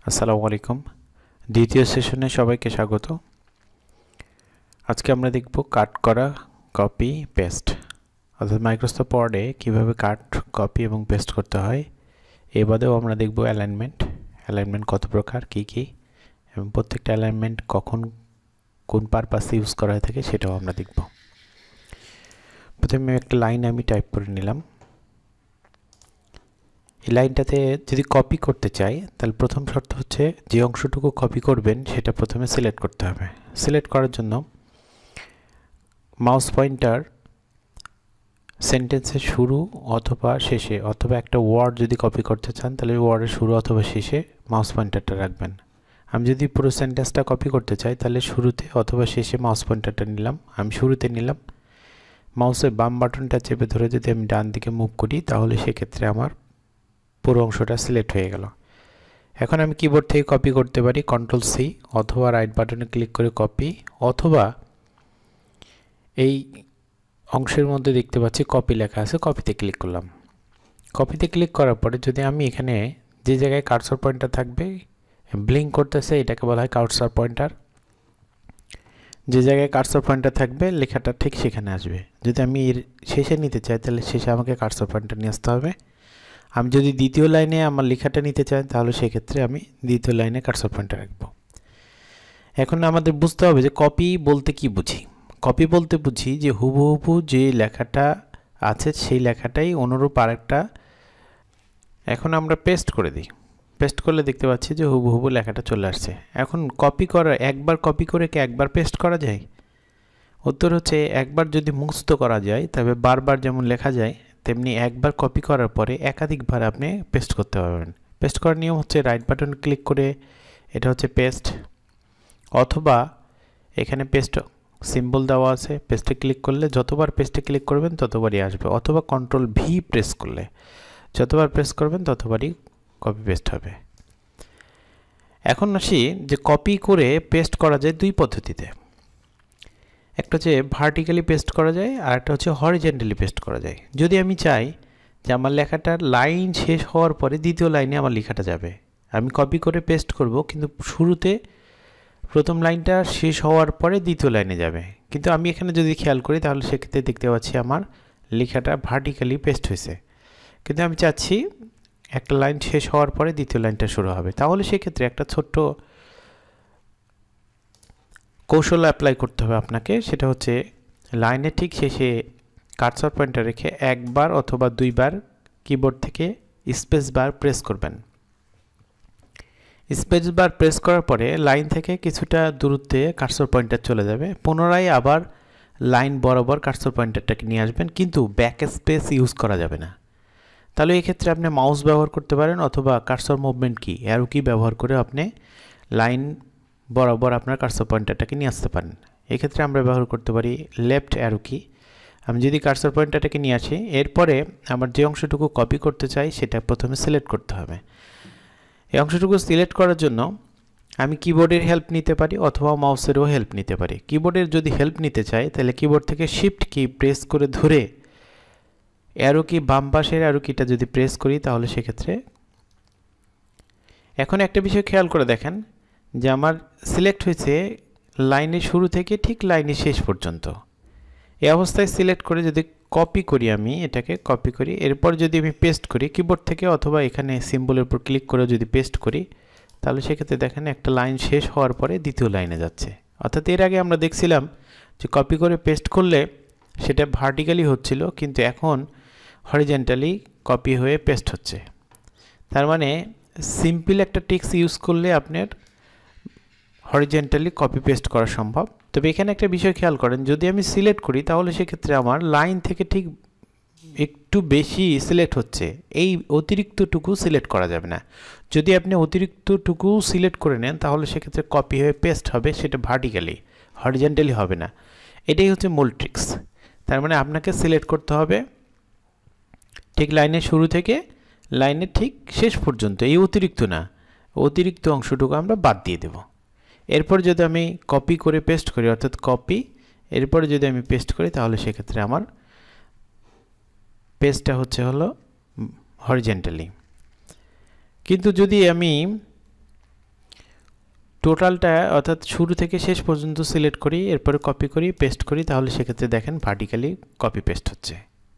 আসসালামু আলাইকুম। দ্বিতীয় সেশনে সবাইকে স্বাগত। আজকে আমরা দেখব কাট করা, কপি, পেস্ট। অর্থাৎ মাইক্রোসফট ওয়ার্ডে কিভাবে কাট, কপি এবং পেস্ট করতে হয়। এ বাদেও আমরা দেখব অ্যালাইনমেন্ট কত প্রকার, কি কি, এবং প্রত্যেকটা অ্যালাইনমেন্ট কখন কোন পারপাসে ইউজ করা হয়ে থাকে সেটাও আমরা দেখব। প্রথমে একটা লাইন আমি টাইপ করে নিলাম। এই লাইনটাতে যদি কপি করতে চাই তাহলে প্রথম শর্ত হচ্ছে যে অংশটুকু কপি করবেন সেটা প্রথমে সিলেক্ট করতে হবে। সিলেক্ট করার জন্য মাউস পয়েন্টার সেন্টেন্সের শুরু অথবা শেষে, অথবা একটা ওয়ার্ড যদি কপি করতে চান তাহলে ওয়ার্ডের শুরু অথবা শেষে মাউস পয়েন্টারটা রাখবেন। আমি যদি পুরো সেন্টেন্সটা কপি করতে চাই তাহলে শুরুতে অথবা শেষে মাউস পয়েন্টারটা নিলাম। আমি শুরুতে নিলাম। মাউসের বাম বাটনটা চেপে ধরে যদি আমি ডান দিকে মুভ করি তাহলে সেক্ষেত্রে আমার পুরো অংশটা সিলেক্ট হয়ে গেল। এখন আমি কিবোর্ড থেকে কপি করতে পারি Ctrl+C, অথবা রাইট বাটনে ক্লিক করে কপি, অথবা এই অংশের মধ্যে দেখতে পাচ্ছি কপি লেখা আছে, কপিতে ক্লিক করলাম। কপিতে ক্লিক করার পরে যদি আমি এখানে যে জায়গায় কার্সর পয়েন্টার থাকবে, ব্লিঙ্ক করতেছে, এটাকে বলা হয় কার্সর পয়েন্টার। যে জায়গায় কার্সর পয়েন্টার থাকবে লেখাটা ঠিক সেখানে আসবে। যদি আমি এর শেষে নিতে চাই তাহলে শেষে আমাকে কার্সর পয়েন্টার নিয়ে আসতে হবে। আমি যদি দ্বিতীয় লাইনে আমার লেখাটা নিতে চাই তাহলে সেক্ষেত্রে আমি দ্বিতীয় লাইনে কার্সর পয়েন্টার রাখব। এখন আমাদের বুঝতে হবে যে কপি বলতে কি বুঝি। কপি বলতে বুঝি যে হুবহু যে লেখাটা আছে সেই লেখাটাই অনুরূপ আরেকটা। এখন আমরা পেস্ট করে দিই। পেস্ট করলে দেখতে পাচ্ছি যে হুবহু লেখাটা চলে আসছে। এখন কপি করা, একবার কপি করে কি একবার পেস্ট করা যায়? উত্তর হচ্ছে একবার যদি মুখস্থ করা যায় তবে বারবার যেমন লেখা যায় তেমনি একবার কপি করার পরে একাধিকবার আপনি পেস্ট করতে পারবেন। পেস্ট করার নিয়ম হচ্ছে রাইট বাটন ক্লিক করে, এটা হচ্ছে পেস্ট, অথবা এখানে পেস্ট সিম্বল দেওয়া আছে, পেস্টে ক্লিক করলে যতবার পেস্টে ক্লিক করবেন ততবারই আসবে, অথবা Ctrl+V প্রেস করলে যতবার প্রেস করবেন ততবারই কপি পেস্ট হবে। এখন আসি যে কপি করে পেস্ট করা যায় দুই পদ্ধতিতে। একটা হচ্ছে ভার্টিক্যালি পেস্ট করা যায়, আর একটা হচ্ছে হরিজন্টালি পেস্ট করা যায়। যদি আমি চাই যে আমার লেখাটার লাইন শেষ হওয়ার পরে দ্বিতীয় লাইনে আমার লেখাটা যাবে, আমি কপি করে পেস্ট করব, কিন্তু শুরুতে প্রথম লাইনটা শেষ হওয়ার পরে দ্বিতীয় লাইনে যাবে। কিন্তু আমি এখানে যদি খেয়াল করি তাহলে সেক্ষেত্রে দেখতে পাচ্ছি আমার লেখাটা ভার্টিক্যালি পেস্ট হয়েছে, কিন্তু আমি চাচ্ছি একটা লাইন শেষ হওয়ার পরে দ্বিতীয় লাইনটা শুরু হবে। তাহলে সেক্ষেত্রে একটা ছোট্ট কৌশল অ্যাপ্লাই করতে হবে আপনাকে। সেটা হচ্ছে লাইনের ঠিক শেষে কার্সর পয়েন্টার রেখে একবার অথবা দুইবার কিবোর্ড থেকে স্পেস বার প্রেস করবেন। স্পেস বার প্রেস করার পরে লাইন থেকে কিছুটা দূরত্বে কার্সর পয়েন্টার চলে যাবে। পুনরায় আবার লাইন বরাবর কার্সর পয়েন্টারটাকে নিয়ে আসবেন, কিন্তু ব্যাক স্পেস ইউজ করা যাবে না। তাহলে এক্ষেত্রে আপনি মাউস ব্যবহার করতে পারেন, অথবা কার্সর মুভমেন্ট কি, অ্যারো কি ব্যবহার করে আপনি লাইন বরাবর আপনার কার্সর পয়েন্টারটাকে নিয়ে আসতে পারেন। এক্ষেত্রে আমরা ব্যবহার করতে পারি লেফট অ্যারো কি। আমি যদি কার্সর পয়েন্টারটাকে নিয়ে আসি, এরপরে আমার যে অংশটুকু কপি করতে চাই সেটা প্রথমে সিলেক্ট করতে হবে। এই অংশটুকু সিলেক্ট করার জন্য আমি কিবোর্ডের হেল্প নিতে পারি অথবা মাউসেরও হেল্প নিতে পারি। কিবোর্ডের যদি হেল্প নিতে চাই তাহলে কিবোর্ড থেকে শিফট কি প্রেস করে ধরে অ্যারো কি, বাম পাশের অ্যারো কিটা যদি প্রেস করি তাহলে সেক্ষেত্রে, এখন একটা বিষয় খেয়াল করে দেখেন যে আমার সিলেক্ট হয়েছে লাইনের শুরু থেকে ঠিক লাইনের শেষ পর্যন্ত। এই অবস্থায় সিলেক্ট করে যদি কপি করি, আমি এটাকে কপি করি, এরপর যদি আমি পেস্ট করি কিবোর্ড থেকে অথবা এখানে সিম্বলের উপর ক্লিক করে যদি পেস্ট করি তাহলে সেক্ষেত্রে দেখেন একটা লাইন শেষ হওয়ার পরে দ্বিতীয় লাইনে যাচ্ছে। অর্থাৎ এর আগে আমরা দেখছিলাম যে কপি করে পেস্ট করলে সেটা ভার্টিক্যালি হচ্ছিল, কিন্তু এখন হরিজন্টালি কপি হয়ে পেস্ট হচ্ছে। তার মানে সিম্পল একটা টেক্সট ইউজ করলে আপনার হরিজন্টালি কপি পেস্ট করা সম্ভব। তবে এখানে একটা বিষয় খেয়াল করেন, যদি আমি সিলেক্ট করি তাহলে সেক্ষেত্রে আমার লাইন থেকে ঠিক একটু বেশি সিলেক্ট হচ্ছে, এই অতিরিক্তটুকু সিলেক্ট করা যাবে না। যদি আপনি অতিরিক্তটুকু সিলেক্ট করে নেন তাহলে সেক্ষেত্রে কপি হয়ে পেস্ট হবে, সেটা ভার্টিক্যালি, হরিজন্টালি হবে না। এটাই হচ্ছে মূল ট্রিক্স। তার মানে আপনাকে সিলেক্ট করতে হবে ঠিক লাইনের শুরু থেকে লাইনের ঠিক শেষ পর্যন্ত, এই অতিরিক্ত না, অতিরিক্ত অংশটুকু আমরা বাদ দিয়ে দেব। এরপর যদি আমি কপি করে পেস্ট করি, অর্থাৎ কপি, এরপরে যদি আমি পেস্ট করি তাহলে সেক্ষেত্রে আমার পেস্টটা হলো হরিজন্টালি। কিন্তু যদি আমি টোটালটা অর্থাৎ শুরু থেকে শেষ পর্যন্ত সিলেক্ট করি, এরপরে কপি করি, পেস্ট করি, তাহলে সেক্ষেত্রে দেখেন ভার্টিক্যালি কপি পেস্ট হচ্ছে।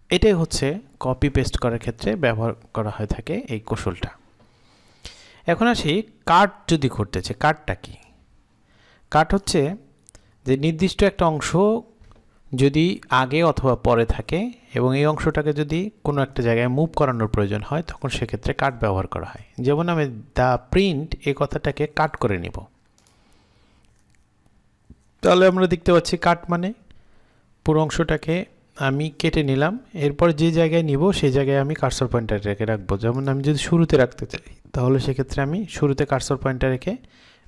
এটাই হচ্ছে কপি পেস্ট করার ক্ষেত্রে ব্যবহার করা হয়ে থাকে এই কৌশলটা। এখন আসি কাট যদি করতে চাই, কাটটা কি? কাট হচ্ছে যে নির্দিষ্ট একটা অংশ যদি আগে অথবা পরে থাকে এবং এই অংশটাকে যদি কোনো একটা জায়গায় মুভ করানোর প্রয়োজন হয় তখন সেক্ষেত্রে কাট ব্যবহার করা হয়। যেমন আমি দ্য প্রিন্ট এই কথাটাকে কাট করে নিব, তাহলে আমরা দেখতে পাচ্ছি কাট মানে পুরো অংশটাকে আমি কেটে নিলাম, এরপর যে জায়গায় নিব সেই জায়গায় আমি কার্সর পয়েন্টার রেখে রাখবো। যেমন আমি যদি শুরুতে রাখতে চাই তাহলে সেক্ষেত্রে আমি শুরুতে কার্সর পয়েন্টার রেখে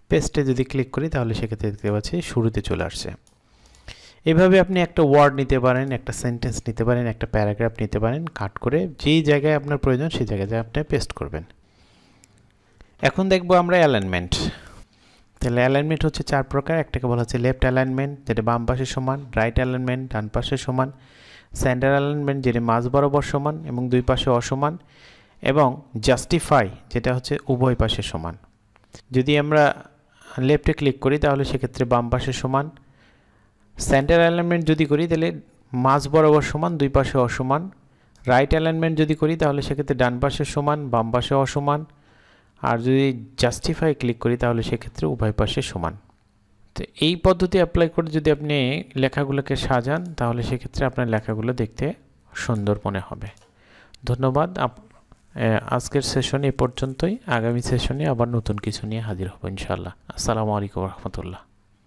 পেস্টে যদি ক্লিক করি তাহলে সেক্ষেত্রে দেখতে পাচ্ছি শুরুতে চলে আসছে। এভাবে আপনি একটা ওয়ার্ড নিতে পারেন, একটা সেন্টেন্স নিতে পারেন, একটা প্যারাগ্রাফ নিতে পারেন, কাট করে যেই জায়গায় আপনার প্রয়োজন সেই জায়গায় আপনি পেস্ট করবেন। এখন দেখব আমরা অ্যালাইনমেন্ট। তাহলে অ্যালাইনমেন্ট হচ্ছে 4 প্রকার। একটাকে বলা হচ্ছে লেফট অ্যালাইনমেন্ট, যেটা বাম পাশে সমান, রাইট অ্যালাইনমেন্ট ডান পাশে সমান, সেন্টার অ্যালাইনমেন্ট যেটা মাঝ বরাবর সমান এবং দুই পাশে অসমান, এবং জাস্টিফাই যেটা হচ্ছে উভয় পাশে সমান। যদি আমরা লেফটে ক্লিক করি তাহলে সেক্ষেত্রে বাম পাশে সমান, সেন্টার অ্যালাইনমেন্ট যদি করি তাহলে মাঝ বরাবর সমান দুই পাশে অসমান, রাইট অ্যালাইনমেন্ট যদি করি তাহলে সেক্ষেত্রে ডান পাশে সমান বাম পাশে অসমান, আর যদি জাস্টিফাই ক্লিক করি তাহলে সেক্ষেত্রে উভয় পাশে সমান। তো এই পদ্ধতি অ্যাপ্লাই করে যদি আপনি লেখাগুলোকে সাজান তাহলে সেক্ষেত্রে আপনার লেখাগুলো দেখতে সুন্দর মনে হবে। ধন্যবাদ। আজকের সেশন এ পর্যন্তই। আগামী সেশনে আবার নতুন কিছু নিয়ে হাজির হব ইনশাআল্লাহ। আসসালামু আলাইকুম ওয়া রাহমাতুল্লাহ।